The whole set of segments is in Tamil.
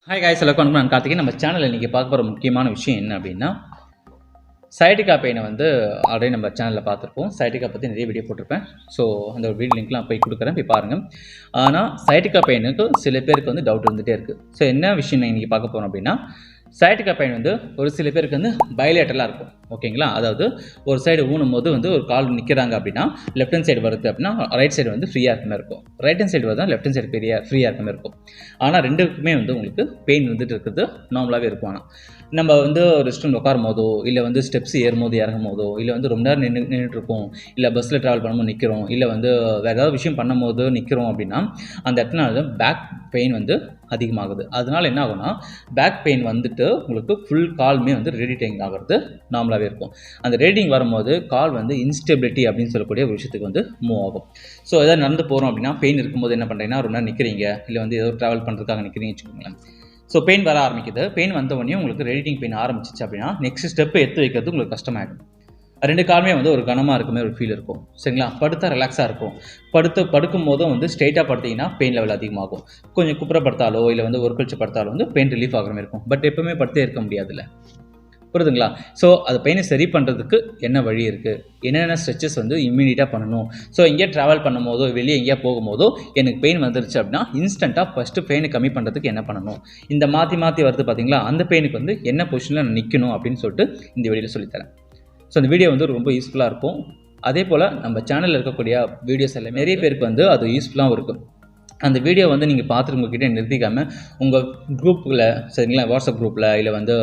ஹாய் காய்ஸ், எல்லாருக்கும் வணக்கம். நான் கார்த்திகேயன். நம்ம சேனலில் இன்றைக்கி பார்க்க போகிற முக்கியமான விஷயம் என்ன அப்படின்னா, சைட்டிகா பெயினை வந்து ஆல்ரெடி நம்ம சேனலில் பார்த்துருப்போம். சைட்டிகா பற்றி நிறைய வீடியோ போட்டிருப்பேன். ஸோ அந்த ஒரு வீடியோ லிங்க்லாம் போய் கொடுக்குறேன், போய் பாருங்கள். ஆனால் சைட்டிகா பெயினுக்கு சில பேருக்கு வந்து டவுட் இருந்துகிட்டே இருக்குது. ஸோ என்ன விஷயம் நான் இன்றைக்கி பார்க்க போகிறோம் அப்படின்னா, சைட்டிகா பெயின் வந்து ஒரு சில பேருக்கு வந்து பைலேட்டரலாக இருக்கும். ஓகேங்களா? அதாவது ஒரு சைடு ஊனும் போது வந்து ஒரு கால் நிற்கிறாங்க அப்படின்னா லெஃப்ட் ஹேண்ட் சைடு வருது அப்படின்னா ரைட் சைடு வந்து ஃப்ரீயாக இருக்க மாதிரி இருக்கும். ரைட் ஹேண்ட் சைடு வருதா லெஃப்ட் ஹேண்ட் சைடு ஃப்ரீயாக இருக்க மாதிரி இருக்கும். ஆனால் ரெண்டுக்குமே வந்து உங்களுக்கு பெயின் வந்துட்டு இருக்கிறது நார்மலாகவே இருக்கும். ஆனால் நம்ம வந்து ரெஸ்ட் உட்காரும் போதோ, இல்லை வந்து ஸ்டெப்ஸ் ஏறும் போது இறங்கும் போதோ, இல்லை வந்து ரொம்ப நேரம் நின்றுட்டு இருக்கோம், இல்லை பஸ்ஸில் ட்ராவல் பண்ணும்போது நிற்கிறோம், இல்லை வந்து வேறு ஏதாவது விஷயம் பண்ணும் போது நிற்கிறோம் அப்படின்னா அந்த இடத்துல பேக் பெயின் வந்து அதிகமாகுது. அதனால என்ன ஆகும்னா, பேக் பெயின் வந்துட்டு உங்களுக்கு ஃபுல் கால்மே வந்து ரேடியேட்டிங் ஆகிறது நார்மலாகவே இருக்கும். அந்த ரேடியேட்டிங் வரும்போது கால் வந்து இன்ஸ்டெபிலிட்டி அப்படின்னு சொல்லக்கூடிய ஒரு விஷயத்துக்கு வந்து மூவ் ஆகும். ஸோ எதாவது நடந்து போகிறோம் அப்படின்னா பெயின் இருக்கும்போது என்ன பண்ணுறீங்கன்னா, ரொம்ப நேரம் நிற்கிறீங்க, இல்லை வந்து ஏதோ ட்ராவல் பண்ணுறதுக்காக நிற்கிறீங்கன்னு வச்சுக்கோங்களேன். ஸோ பெயின் வர ஆரம்பிக்குது. பெயின் வந்த உடனே உங்களுக்கு ரேடியேட்டிங் பெயின் ஆரம்பிச்சிச்சு அப்படின்னா நெக்ஸ்ட் ஸ்டெப்பு எடுத்து வைக்கிறது உங்களுக்கு கஷ்டமாயிடும். ரெண்டு காலுமே வந்து ஒரு கனமாக இருக்குமே ஒரு ஃபீல் இருக்கும். சரிங்களா? படுத்தா ரிலாக்ஸாக இருக்கும். படுக்கும் போதும் வந்து ஸ்ட்ரெயிட்டாக படுத்திங்கன்னா பெயின் லெவல் அதிகமாகும். கொஞ்சம் குப்புறப்படுத்தாலோ இல்லை வந்து ஒரு கழிச்சு படுத்தாலோ வந்து பெயின் ரிலீஃப் ஆகிற மாதிரி இருக்கும். பட் எப்பவுமே படுத்தே இருக்க முடியாதுல்ல, புரியுதுங்களா? ஸோ அது பெயினை சரி பண்ணுறதுக்கு என்ன வழி இருக்குது, என்னென்ன ஸ்ட்ரெச்சஸ் வந்து இம்மிடியட்டாக பண்ணணும். ஸோ எங்கேயா ட்ராவல் பண்ணும் போதோ வெளியே எங்கேயா போகும்போதோ எனக்கு பெயின் வந்துருச்சு அப்படின்னா இன்ஸ்டண்ட்டாக ஃபஸ்ட்டு பெயினை கம்மி பண்ணுறதுக்கு என்ன பண்ணணும், இந்த மாற்றி வருது பார்த்தீங்களா, அந்த பெயினுக்கு வந்து என்ன பொசிஷனில் நான் நிற்கணும் அப்படின்னு சொல்லிட்டு இந்த வீடியோவில் சொல்லித்தரேன். ஸோ அந்த வீடியோ வந்து ரொம்ப யூஸ்ஃபுல்லாக இருக்கும். அதே போல் நம்ம சேனலில் இருக்கக்கூடிய வீடியோஸ் எல்லாம் நிறைய பேருக்கு வந்து அது யூஸ்ஃபுல்லாகவும் இருக்கும். அந்த வீடியோ வந்து நீங்கள் பார்த்துட்டு உங்கள்கிட்ட நிறுத்திக்காமல் உங்கள் குரூப்பில், சரிங்களா, வாட்ஸ்அப் குரூப்பில், இல்லை வந்து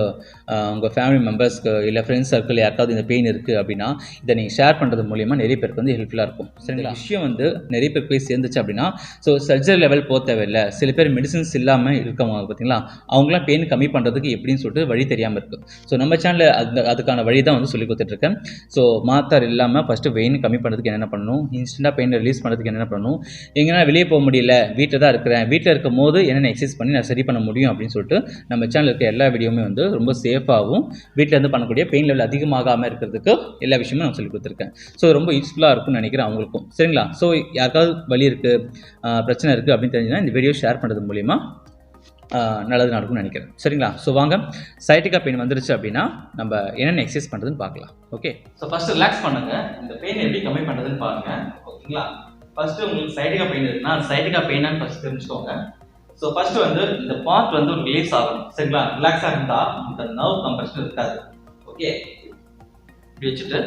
உங்கள் ஃபேமிலி மெம்பர்ஸ்க்கு இல்லை ஃப்ரெண்ட்ஸ் சர்க்கிள் யாருக்காவது இந்த பெயின் இருக்குது அப்படின்னா இதை நீங்கள் ஷேர் பண்ணுறது மூலிமா நிறைய பேருக்கு வந்து ஹெல்ப்ஃபுல்லாக இருக்கும். சரிங்களா? விஷயம் வந்து நிறைய பேர் போய் சேர்ந்துச்சு அப்படின்னா ஸோ சர்ஜரி லெவல் போக தேவையில்லை. சில பேர் மெடிசன்ஸ் இல்லாமல் இருக்கவங்க பார்த்தீங்களா, அவங்களாம் பெயின் கம்மி பண்ணுறதுக்கு எப்படின்னு சொல்லிட்டு வழி தெரியாமல் இருக்குது. ஸோ நம்ம சேனலில் அதுக்கான வழி தான் வந்து சொல்லி கொடுத்துட்ருக்கேன். ஸோ மாத்திரை இல்லாமல் ஃபஸ்ட்டு பெயின் கம்மி பண்ணுறதுக்கு என்னென்ன பண்ணணும், இன்ஸ்டண்ட்டாக பெயின் ரிலீஸ் பண்ணுறதுக்கு என்னென்ன பண்ணணும், எங்கன்னா வெளியே போக முடியல, வீட்டில் தான் இருக்கிறேன், வீட்டில் இருக்கும் போது என்னென்ன எக்ஸசைஸ் பண்ணி நான் சரி பண்ண முடியும் அப்படின்னு சொல்லிட்டு நம்ம சேனலில் இருக்க எல்லா வீடியோவுமே வந்து ரொம்ப சேஃபாகவும் வீட்டில் இருந்து பண்ணக்கூடிய பெயின் லெவல் அதிகமாகாமல் இருக்கிறதுக்கு எல்லா விஷயமும் நான் சொல்லி கொடுத்துருக்கேன். ஸோ ரொம்ப யூஸ்ஃபுல்லாக இருக்கும்னு நினைக்கிறேன் அவங்களுக்கும். சரிங்களா? ஸோ யாருக்காவது வலி இருக்குது, பிரச்சனை இருக்குது அப்படின்னு தெரிஞ்சுன்னா இந்த வீடியோ ஷேர் பண்ணுறது மூலிமா நல்லது நடக்கும்னு நினைக்கிறேன். சரிங்களா? ஸோ வாங்க, சைட்டிகா பெயின் வந்துருச்சு அப்படின்னா நம்ம என்னென்ன எக்ஸசைஸ் பண்ணுறதுன்னு பார்க்கலாம். ஓகே, ஸோ ஃபஸ்ட்டு ரிலாக்ஸ் பண்ணுங்கள். இந்த பெயின் எப்படி கம்மி பண்ணுறதுன்னு பாருங்கள். ஓகேங்களா? ஃபஸ்ட்டு உங்களுக்கு சைட்டிகா பெயின் இருக்குன்னா சைட்டிகா பெயினான்னு ஃபஸ்ட்டு தெரிஞ்சுக்கோங்க. ஸோ ஃபஸ்ட்டு வந்து இந்த பார்ட் வந்து ஒரு ரிலீஸ் ஆகணும். சரிங்களா? ரிலாக்ஸாக இருந்தால் இந்த நர்வ் கம்ப்ரெஷன் இருக்காது. ஓகே, இப்படி வச்சுட்டு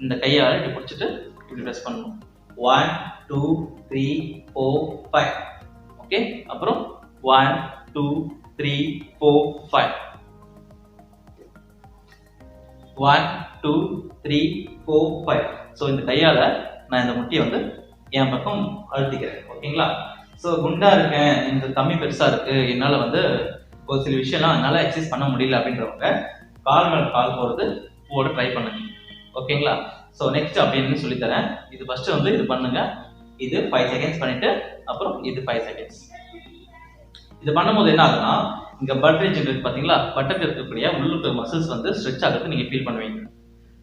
இந்த கையால் இப்படி பிடிச்சிட்டு இப்படி ப்ரெஸ் பண்ணணும். 1 2 3 4 5. ஓகே, அப்புறம் 1 2 3 4 5. 1 2 3 4 5. ஸோ இந்த கையால் நான் இந்த முட்டியை வந்து என் பக்கம் அழுத்திக்கிறேன். ஓகேங்களா? ஸோ குண்டா இருக்கேன், இந்த தம்மி பெருசாக இருக்குது, என்னால் வந்து ஒரு சில விஷயம்லாம் என்னால் எக்ஸசைஸ் பண்ண முடியல அப்படின்றவங்க கால் மேலே கால் போகிறது போட ட்ரை பண்ணுங்க. ஓகேங்களா? ஸோ நெக்ஸ்ட் அப்படின்னு சொல்லித்தரேன். இது ஃபஸ்ட்டு வந்து இது பண்ணுங்க. இது 5 செகண்ட்ஸ் பண்ணிவிட்டு அப்புறம் இது 5 செகண்ட்ஸ். இது பண்ணும்போது என்ன ஆகுதுன்னா, இங்கே பட் ரீஜன் இருக்குது பார்த்தீங்களா, பட்டத்தில் இருக்கக்கூடிய உள்ளுக்கு மசில்ஸ் வந்து ஸ்ட்ரெச் ஆகிறது நீங்கள் ஃபீல் பண்ணுவீங்க.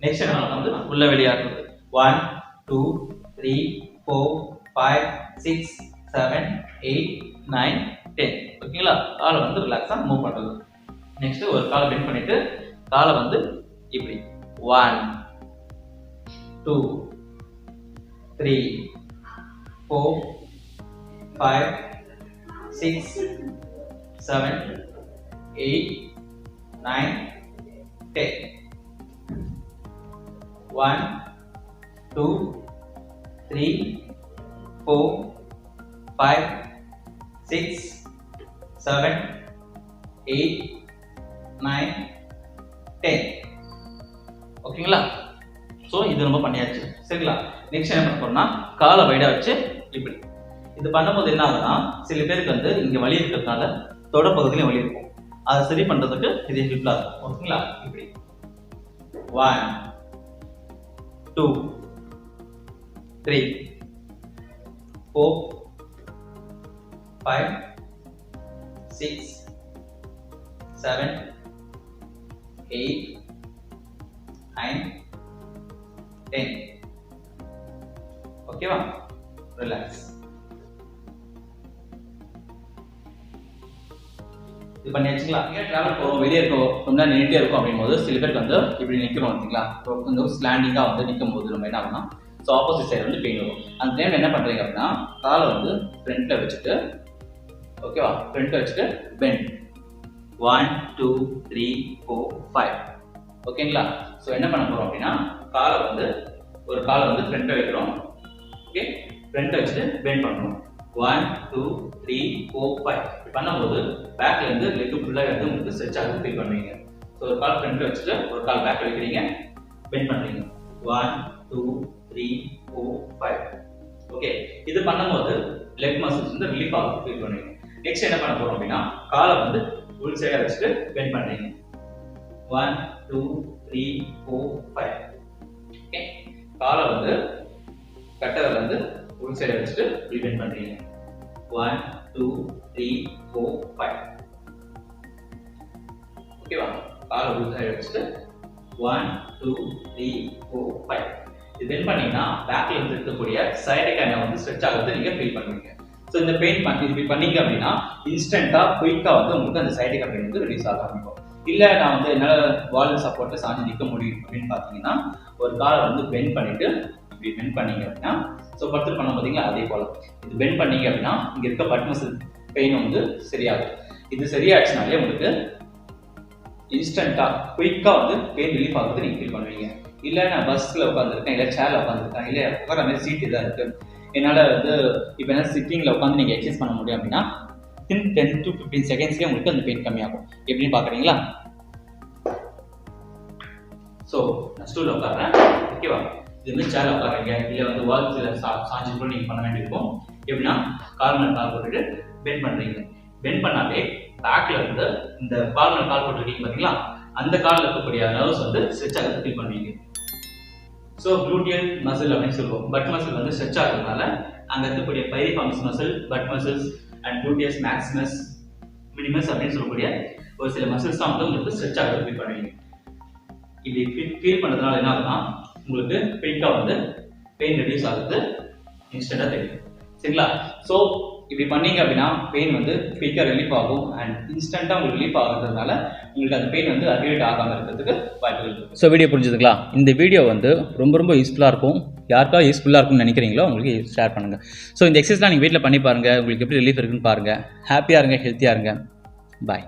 நெக்ஸ்ட் என்ன வந்து உள்ள வெளியாகிறது. 1 2 3 4 5 6 7 8 9 10. ஓகேங்களா? காலை வந்து ரிலாக்ஸாக மூவ் பண்ணுறது. நெக்ஸ்ட் ஒரு காலை பெண்ட் பண்ணிட்டு காலை வந்து இப்படி 1 2 3 4 5 6 7 8 9 10. 1 2 3 4 5 6 7 8 9 10. ஓகேங்களா? ஸோ இது ரொம்ப பண்ணியாச்சு. சரிங்களா? நெக்ஸ்ட் என்ன பண்ண போறோம்னா, காலை வைடா வச்சு இப்படி இது பண்ணும்போது என்ன ஆகுதுன்னா, சில பேருக்கு வந்து இங்கே வலி இருக்கிறதுனால தொட பகுதியிலும் வலி இருக்கும். அதை சரி பண்ணுறதுக்கு இது ஹெல்ப்ஃபுல்லாக இருக்கும். ஓகேங்களா? இப்படி 1 2 3 4 5 6 7 8 9 10. ஓகேவா? ரிலாக்ஸ். இது பண்ணியாச்சுங்களா? நீங்கள் ட்ராவல் போகிறோம், வெளியே இருக்கோம், ரொம்ப நேரம் நின்றுட்டே இருக்கும் அப்படிங்கும்போது சில பேருக்கு வந்து இப்படி நிற்கிறோம் பார்த்தீங்களா? கொஞ்சம் ஸ்லாண்டிங்காக வந்து நிற்கும் போது நம்ம என்ன ஆகணும், ஸோ ஆப்போசிட் சைடு வந்து பெயின் வரும். அந்த டைம் என்ன பண்ணுறீங்க அப்படின்னா காலை வந்து ஃப்ரண்ட்டில் வச்சுட்டு, ஓகேவா, ஃப்ரண்ட்டில் வச்சுட்டு பெண்ட் 1 2 3 4 5, ஓகேங்களா? ஸோ என்ன பண்ண போகிறோம் அப்படின்னா காலை வந்து ஒரு காலை வந்து ஃப்ரண்ட்டில் வைக்கிறோம், ஓகே, ஃப்ரண்ட்டில் வச்சுட்டு பெண்ட் பண்ணுறோம் 1 2 3 4 5. இப்படி பண்ணும்போது பேக்ல இருந்து லெக் ஃபுல்லாக வந்து உங்களுக்கு ஸ்ட்ரெச் ஆகுது ஃபீல் பண்ணுவீங்க. ஸோ ஒரு கால் ஃப்ரண்ட்டில் வச்சுட்டு ஒரு கால் பேக்கில் வைக்கிறீங்க, பெண்ட் பண்ணுறீங்க 1 2 3 4 5, ஓகே. இது பண்ணும்போது லெக் மசில்ஸ் வந்து ரிலீஃப் ஆகும் ஃபீல் பண்ணுவீங்க. நெக்ஸ்ட் என்ன பண்ண போறோம் அப்படின்னா காலை வந்து உள் சைடாக வச்சுட்டு பெண்ட் பண்ணுறீங்க 1 2 3 4 5, ஓகே. காலை வந்து கட்டை வந்து உள் சைடாக வச்சுட்டு பெண்ட் பண்ணுறீங்க 1 2 3 4 5, ஓகேவா? காலை உள் சைடாக வச்சுட்டு 1 2 3 4 5. இது பெண்ட் பண்ணீங்கன்னா பேக்ல இருந்து இருக்கக்கூடிய சைடிக்கான வந்து ஸ்ட்ரெச் ஆகுறது நீங்க ஃபீல் பண்ணுவீங்க. ஸோ இந்த பெயின் இப்படி பண்ணீங்க அப்படின்னா இன்ஸ்டன்டா குயிக்கா வந்து உங்களுக்கு அந்த சைடிக்கா பெயின் வந்து ரிலீஸ் ஆக ஆரம்பிக்கும். இல்லை நான் வந்து என்னால் வால் சப்போர்ட்ல சாஞ்சி நிற்க முடியும் அப்படின்னு பார்த்தீங்கன்னா ஒரு காலை வந்து பெண்ட் பண்ணிட்டு இப்படி பெண்ட் பண்ணீங்க அப்படின்னா, ஸோ படுத்து பண்ண பார்த்தீங்களா அதே போல இது பெண்ட் பண்ணீங்க அப்படின்னா இங்க இருக்க பட் மசில் பெயின் வந்து சரியாகும். இது சரியாச்சுனாலே உங்களுக்கு இன்ஸ்டன்டா குயிக்கா வந்து பெயின் ரிலீஃப் ஆகுறது நீங்க ஃபீல் பண்ணுவீங்க. இல்லை நான் பஸ்ஸில் உட்காந்துருக்கேன், இல்லை சேர்ல உட்காந்துருக்கேன், இல்லை உட்கார மாதிரி சீட் இதாக இருக்கு, என்னால் வந்து இப்போ என்ன சிட்டிங்கில் உட்காந்து நீங்கள் எக்ஸசைஸ் பண்ண முடியும் அப்படின்னா வித்தின் 10 to 15 செகண்ட்ஸ்லேயே உங்களுக்கு அந்த பெயின் கம்மியாகும். எப்படின்னு பார்க்குறீங்களா? ஸோ நான் ஸ்டூலில் உட்காடுறேன், ஓகேவா? இதுமாதிரி சேர்ல உட்காருங்க, இல்லை வந்து வால்ஸில் சாஞ்சி கூட நீங்கள் பண்ண வேண்டியிருக்கும். எப்படின்னா கால் மேலே கால் போட்டுட்டு பெண்ட் பண்ணுறீங்க. பெண்ட் பண்ணாலே பேக்ல இருந்து இந்த கால் மேலே கால் போட்டுருக்கீங்க பார்த்தீங்களா, அந்த காலில் இருக்கக்கூடிய நர்வ்ஸ் வந்து ஸ்ட்ரெச் ஆகிறது ஃபீல் பண்ணுவீங்க. ஸோ க்ளூட்டியல் மசில் அப்படின்னு சொல்லுவோம். பட் மசில் வந்து ஸ்ட்ரெச் ஆகிறதுனால அங்கே இருக்கக்கூடிய piriformis muscle, but muscles and gluteus maximus minimus அப்படின்னு சொல்லக்கூடிய ஒரு சில மசில்ஸ் தான் வந்து உங்களுக்கு ஸ்ட்ரெச் ஆகிறது ஃபீல் பண்ணுவீங்க. இப்படி ஃபீல் பண்ணுறதுனால என்ன ஆகுதுன்னா உங்களுக்கு குயிக்காக வந்து பெயின் ரெடியூஸ் ஆகுது இன்ஸ்டன்ட்டாக தெரியும், சரிங்களா? ஸோ இப்படி பண்ணீங்க அப்படின்னா பெயின் வந்து குயிக்காக ரிலீஃப் ஆகும் அண்ட் இன்ஸ்டன்ட்டாக உங்களுக்கு ரிலீஃப் ஆகிறதுனால உங்களுக்கு அந்த பெயின் வந்து அக்ரிவேட் ஆகாமல் இருக்கிறதுக்கு வாய்ப்புகள் இருக்குது. ஸோ வீடியோ புரிஞ்சுதுங்களா? இந்த வீடியோ வந்து ரொம்ப யூஸ்ஃபுல்லாக இருக்கும். யாருக்காக யூஸ்ஃபுல்லாக இருக்கும்னு நினைக்கிறீங்களோ உங்களுக்கு ஷேர் பண்ணுங்கள். ஸோ இந்த எக்ஸசைஸ்லாம் நீங்கள் வீட்டில் பண்ணி பாருங்கள், உங்களுக்கு எப்படி ரிலீஃப் இருக்குன்னு பாருங்கள். ஹாப்பியாக இருங்க, ஹெல்த்தியாக இருங்க. பாய்.